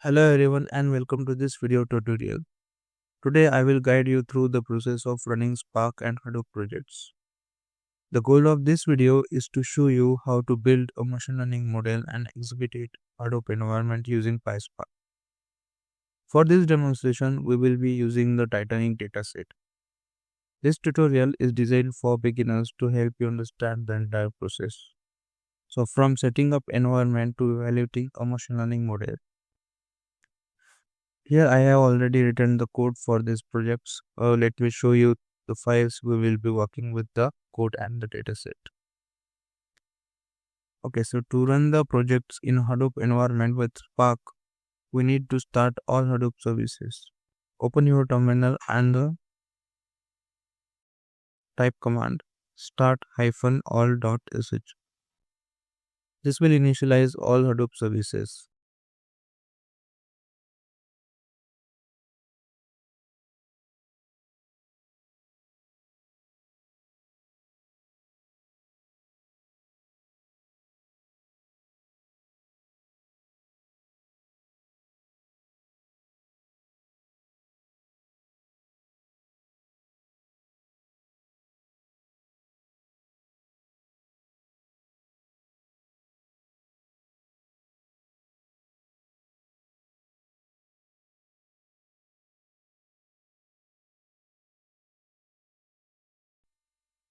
Hello everyone and welcome to this video tutorial. Today I will guide you through the process of running Spark and Hadoop projects. The goal of this video is to show you how to build a machine learning model and execute it in Hadoop environment using PySpark. For this demonstration, we will be using the Titanic Dataset. This tutorial is designed for beginners to help you understand the entire process. So from setting up environment to evaluating a machine learning model. Here I have already written the code for these projects. Let me show you the files we will be working with the code and the dataset. Okay, so to run the projects in Hadoop environment with Spark, we need to start all Hadoop services. Open your terminal and type command start-all.sh. This will initialize all Hadoop services.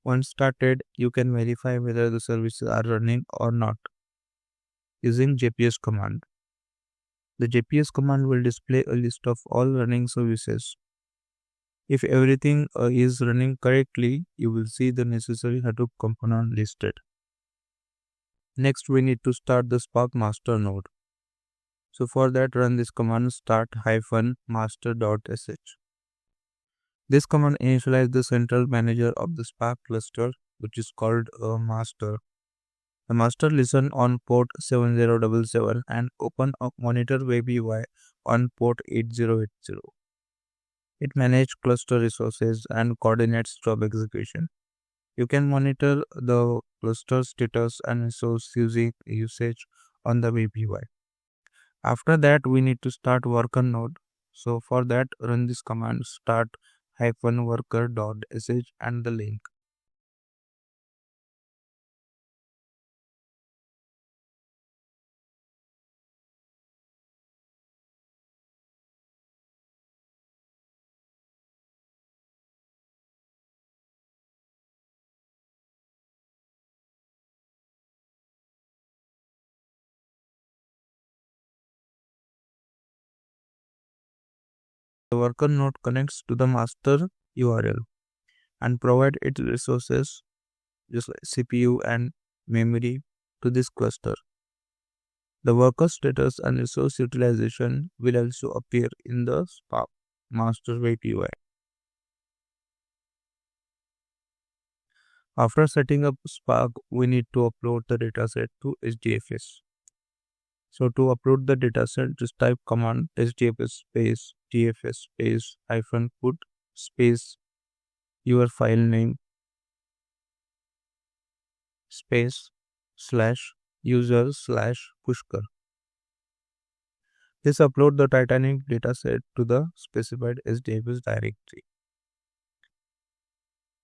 Once started, you can verify whether the services are running or not using JPS command. The JPS command will display a list of all running services. If everything is running correctly, you will see the necessary Hadoop component listed. Next, we need to start the Spark master node. So for that, run this command start-master.sh. This command initializes the central manager of the Spark cluster, which is called a master. The master listen on port 7077 and open a monitor web UI on port 8080. It manages cluster resources and coordinates job execution. You can monitor the cluster status and resource usage on the web UI. After that, we need to start worker node. So for that, run this command start-worker.sh and the link. The worker node connects to the master URL and provide its resources, just like CPU and memory, to this cluster. The worker status and resource utilization will also appear in the Spark master web UI. After setting up Spark, we need to upload the dataset to HDFS. So to upload the dataset, just type command HDFS space DFS space -put space your file name space /user/pushkar. This upload the Titanic dataset to the specified HDFS directory.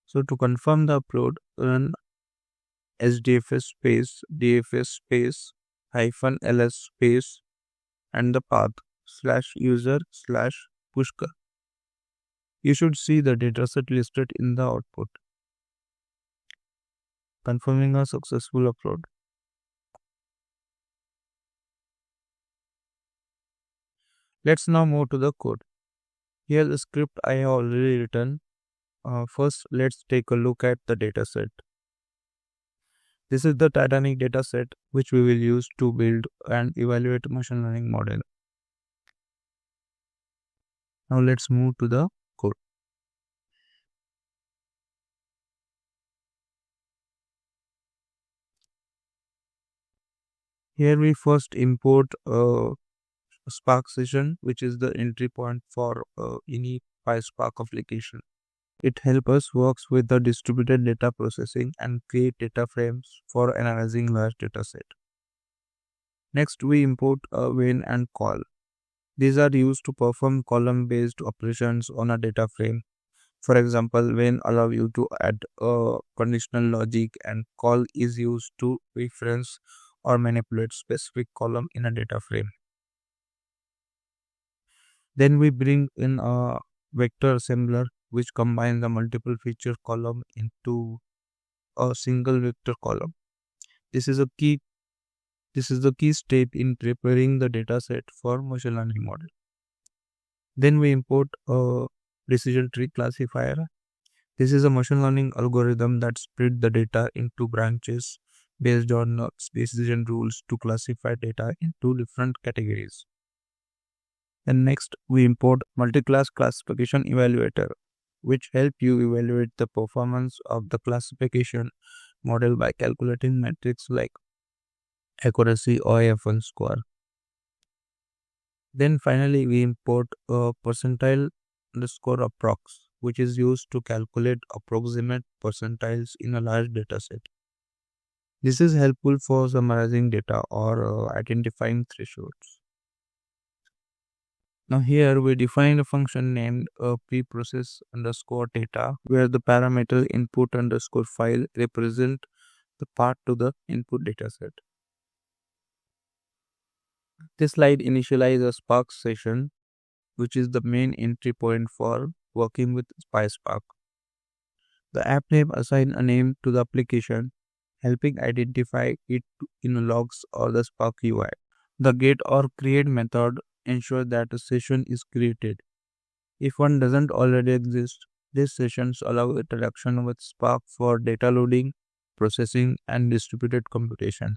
So to confirm the upload, run HDFS space DFS space -ls space and the path /user/pushkar. You should see the dataset listed in the output, confirming a successful upload. Let's now move to the code. Here the script I have already written. First, let's take a look at the dataset. This is the Titanic dataset which we will use to build and evaluate machine learning model. Now let's move to the code. Here we first import a Spark session, which is the entry point for any PySpark application. It helps us work with the distributed data processing and create data frames for analyzing large dataset. Next, we import a when and call. These are used to perform column-based operations on a data frame. For example, when allow you to add a conditional logic and call is used to reference or manipulate specific column in a data frame. Then we bring in a vector assembler which combines the multiple feature column into a single vector column. This is a key this is the key step in preparing the dataset for machine learning model. Then we import a decision tree classifier. This is a machine learning algorithm that split the data into branches based on decision rules to classify data into different categories. And next, we import multi-class classification evaluator, which help you evaluate the performance of the classification model by calculating metrics like accuracy or F1 score. Then finally, we import a percentile underscore approx, which is used to calculate approximate percentiles in a large dataset. This is helpful for summarizing data or identifying thresholds. Now here we define a function named preprocess underscore data, where the parameter input underscore file represent the path to the input dataset. This slide initializes a Spark session, which is the main entry point for working with PySpark. The app name assigns a name to the application, helping identify it in logs or the Spark UI. The get or create method ensures that a session is created. If one doesn't already exist, these sessions allow interaction with Spark for data loading, processing, and distributed computation.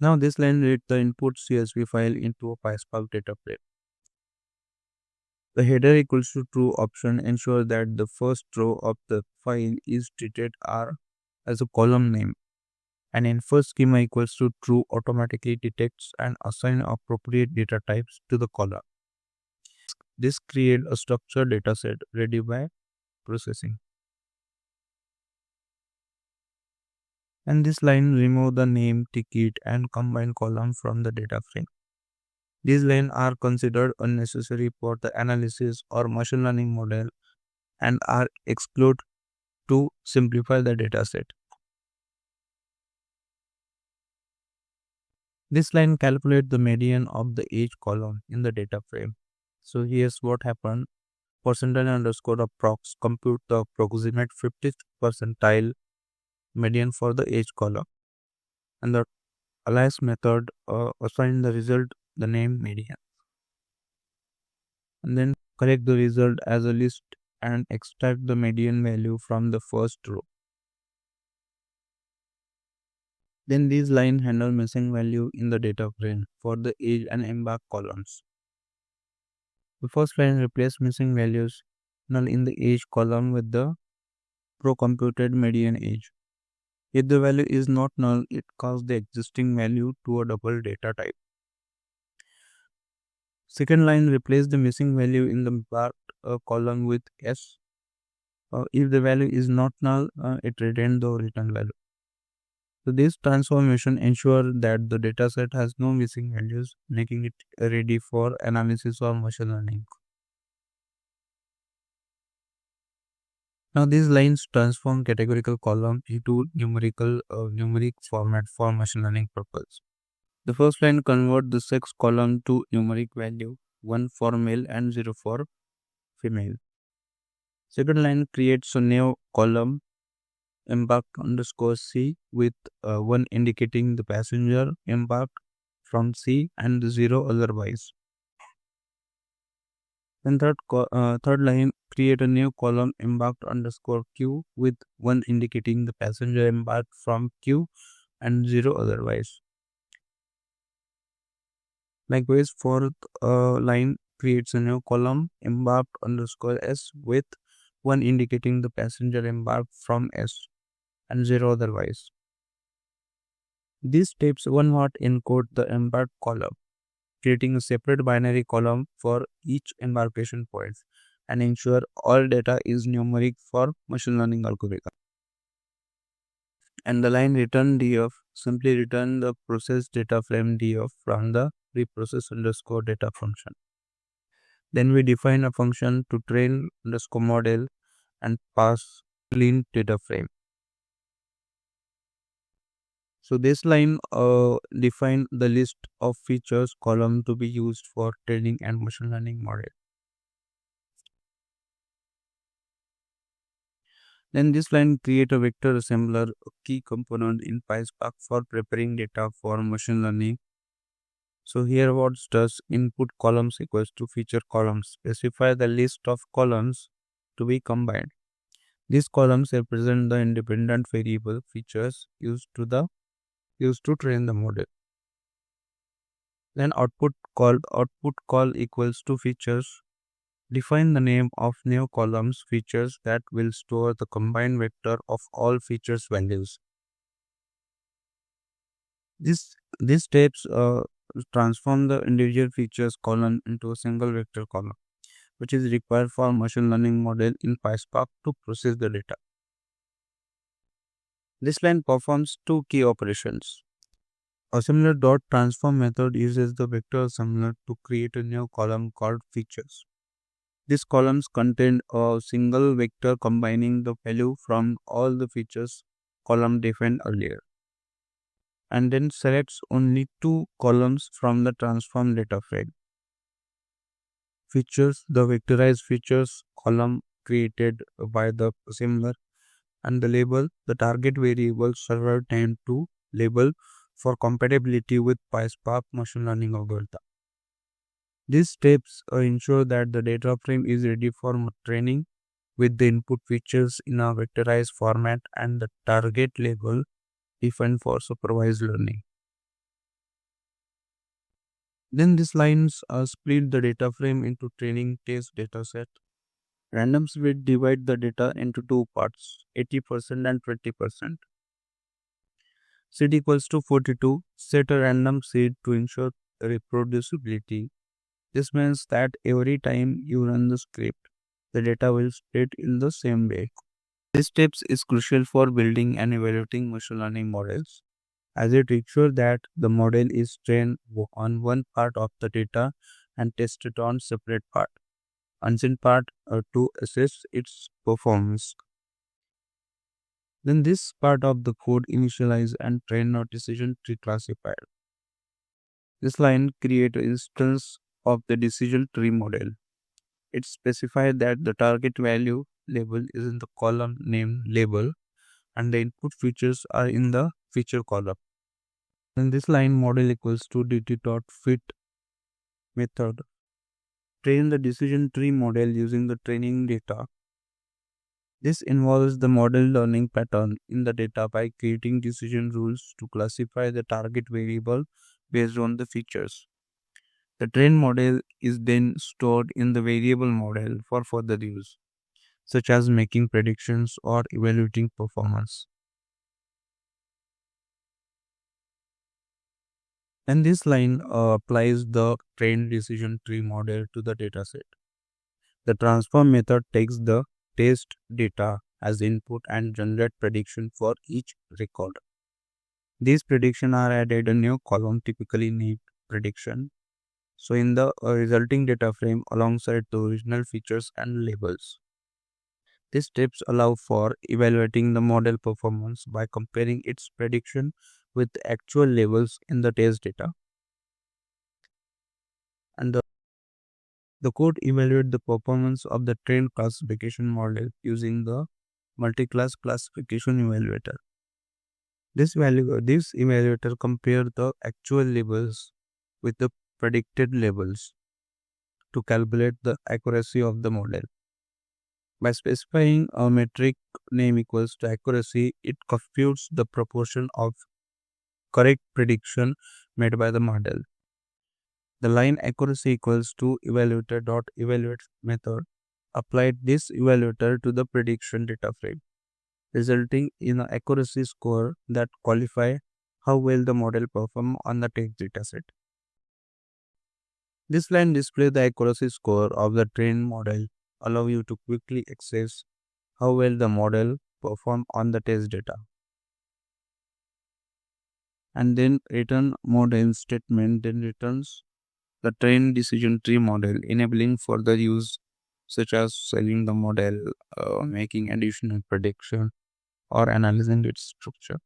Now this line reads the input CSV file into a PySpark data frame. The header equals to true option ensures that the first row of the file is treated as a column name, and info schema equals to true automatically detects and assign appropriate data types to the column. This creates a structured dataset ready by processing. And this line remove the name, ticket, and combine column from the data frame. These lines are considered unnecessary for the analysis or machine learning model and are excluded to simplify the dataset. This line calculates the median of the age column in the data frame. So here's what happened. Percentile underscore approx compute the approximate 50th percentile median for the age column, and the alias method assign the result the name median, and then collect the result as a list and extract the median value from the first row. Then these lines handle missing value in the data frame for the age and embark columns. The first line replaces missing values null in the age column with the pro-computed median age. If the value is not null, it calls the existing value to a double data type. Second line replaces the missing value in the embarked column with S. If the value is not null, it retains the original value. So this transformation ensures that the dataset has no missing values, making it ready for analysis or machine learning. Now these lines transform categorical column into numeric format for machine learning purpose. The first line converts the sex column to numeric value, 1 for male and 0 for female. Second line creates a new column embarked underscore C with 1 indicating the passenger embarked from C and 0 otherwise. Then third line create a new column embarked underscore Q with 1 indicating the passenger embarked from Q and 0 otherwise. Likewise, fourth line creates a new column embarked underscore S with 1 indicating the passenger embarked from S and 0 otherwise. These steps one hot encode the embarked column, creating a separate binary column for each embarkation point and ensure all data is numeric for machine learning algorithm. And the line return df simply return the process data frame df from the preprocess underscore data function. Then we define a function to train underscore model and pass clean data frame. So this line define the list of features column to be used for training and machine learning model. Then this line create a vector assembler, a key component in PySpark for preparing data for machine learning. So here what does input columns equals to feature columns. Specify the list of columns to be combined. These columns represent the independent variable features used to train the model. Then output call equals to features. Define the name of new columns features that will store the combined vector of all features values. These steps transform the individual features column into a single vector column, which is required for machine learning model in PySpark to process the data. This line performs two key operations. Assembler.transform method uses the vector assembler to create a new column called features. These columns contain a single vector combining the value from all the features column defined earlier, and then selects only two columns from the transform data frame. Features, the vectorized features column created by the assembler, and the label, the target variable server time to label for compatibility with PySpark machine learning algorithm. These steps ensure that the data frame is ready for training with the input features in a vectorized format and the target label defined for supervised learning. Then these lines split the data frame into training test dataset. Randoms will divide the data into two parts, 80% and 20%. Seed equals to 42. Set a random seed to ensure reproducibility. This means that every time you run the script, the data will split in the same way. This step is crucial for building and evaluating machine learning models, as it ensures that the model is trained on one part of the data and tested on separate part, unseen part to assess its performance. Then this part of the code initialize and train a decision tree classifier. This line create an instance of the decision tree model. It specifies that the target value label is in the column name label and the input features are in the feature column. Then this line model equals to dt.fit method. Train the decision tree model using the training data. This involves the model learning pattern in the data by creating decision rules to classify the target variable based on the features. The trained model is then stored in the variable model for further use, such as making predictions or evaluating performance. And this line applies the trained decision tree model to the dataset. The transform method takes the test data as input and generate prediction for each record. These predictions are added a new column typically named prediction. So in the resulting data frame alongside the original features and labels. These steps allow for evaluating the model performance by comparing its prediction with the actual labels in the test data. And the code evaluates the performance of the trained classification model using the multi-class classification evaluator. This evaluator compares the actual labels with the predicted labels to calculate the accuracy of the model. By specifying a metric name equals to accuracy, it computes the proportion of correct prediction made by the model. The line accuracy equals to evaluator.evaluate method applied this evaluator to the prediction data frame, resulting in an accuracy score that qualify how well the model perform on the test dataset. This line displays the accuracy score of the trained model, allow you to quickly access how well the model performed on the test data. and then return model statement then returns the train decision tree model, enabling further use such as selling the model, making additional prediction, or analyzing its structure.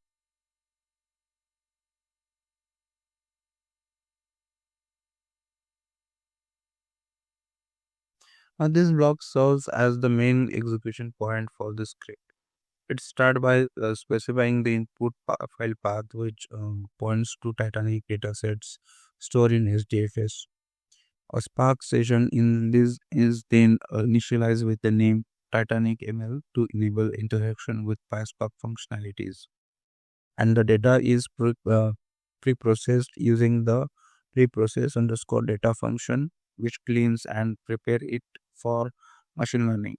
This block serves as the main execution point for the script. It starts by specifying the input file path, which points to Titanic datasets stored in SDFS. A Spark session in this is then initialized with the name Titanic ML to enable interaction with PySpark functionalities. And the data is pre-processed using the preprocess underscore data function, which cleans and prepare it for machine learning.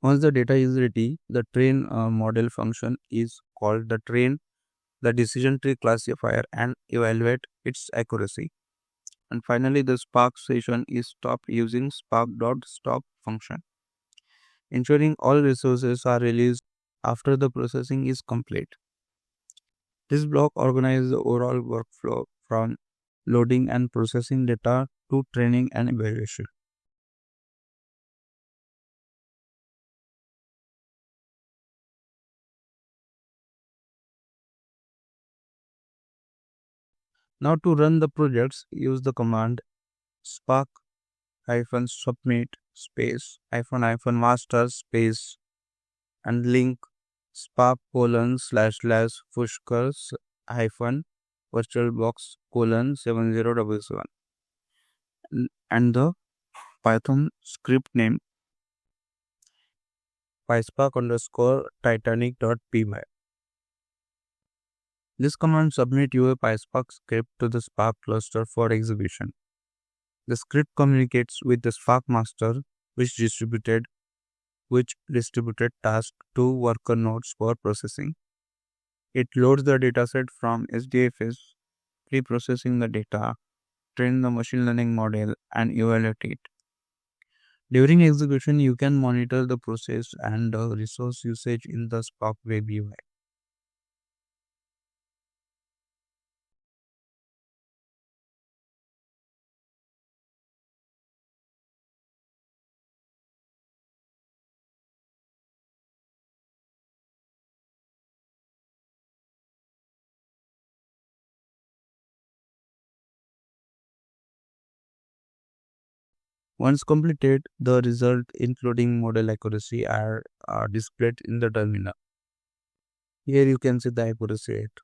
Once the data is ready, the train model function is called the decision tree classifier, and evaluate its accuracy. And finally, the Spark session is stopped using spark.stop function, ensuring all resources are released after the processing is complete. This block organizes the overall workflow from loading and processing data to training and evaluation. Now to run the projects, use the command spark -submit space -master space and link spark //pushkars virtualbox 7077 and the Python script name PySpark underscore Titanic.py. This command submit your PySpark script to the Spark cluster for execution. The script communicates with the Spark master, which distributed task to worker nodes for processing. It loads the dataset from SDFS, pre-processing the data, train the machine learning model, and evaluate it. During execution, you can monitor the process and resource usage in the Spark Web UI. Once completed, the result, including model accuracy, are displayed in the terminal. Here you can see the accuracy rate.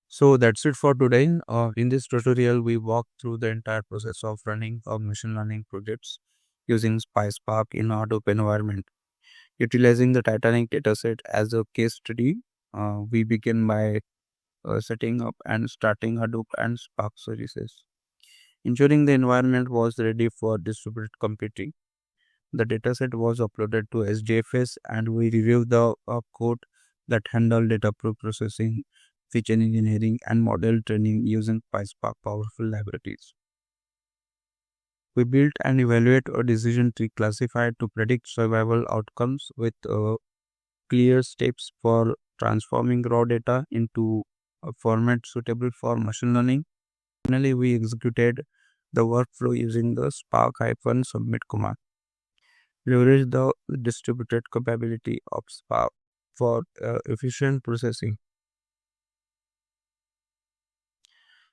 So that's it for today. In this tutorial, we walked through the entire process of running of machine learning projects using PySpark in Hadoop environment. Utilizing the Titanic dataset as a case study, we begin by setting up and starting Hadoop and Spark services, ensuring the environment was ready for distributed computing. The dataset was uploaded to SDFS, and we reviewed the code that handled data processing, feature engineering, and model training using PySpark powerful libraries. We built and evaluate a decision tree classifier to predict survival outcomes with clear steps for transforming raw data into a format suitable for machine learning. Finally, we executed the workflow using the spark-submit command. Leverage the distributed capability of Spark for efficient processing.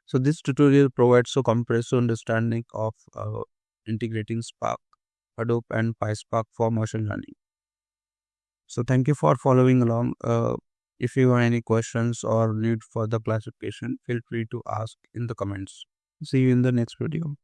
So this tutorial provides a compressed understanding of integrating Spark, Hadoop, and PySpark for machine learning. So thank you for following along. If you have any questions or need further clarification, feel free to ask in the comments. See you in the next video.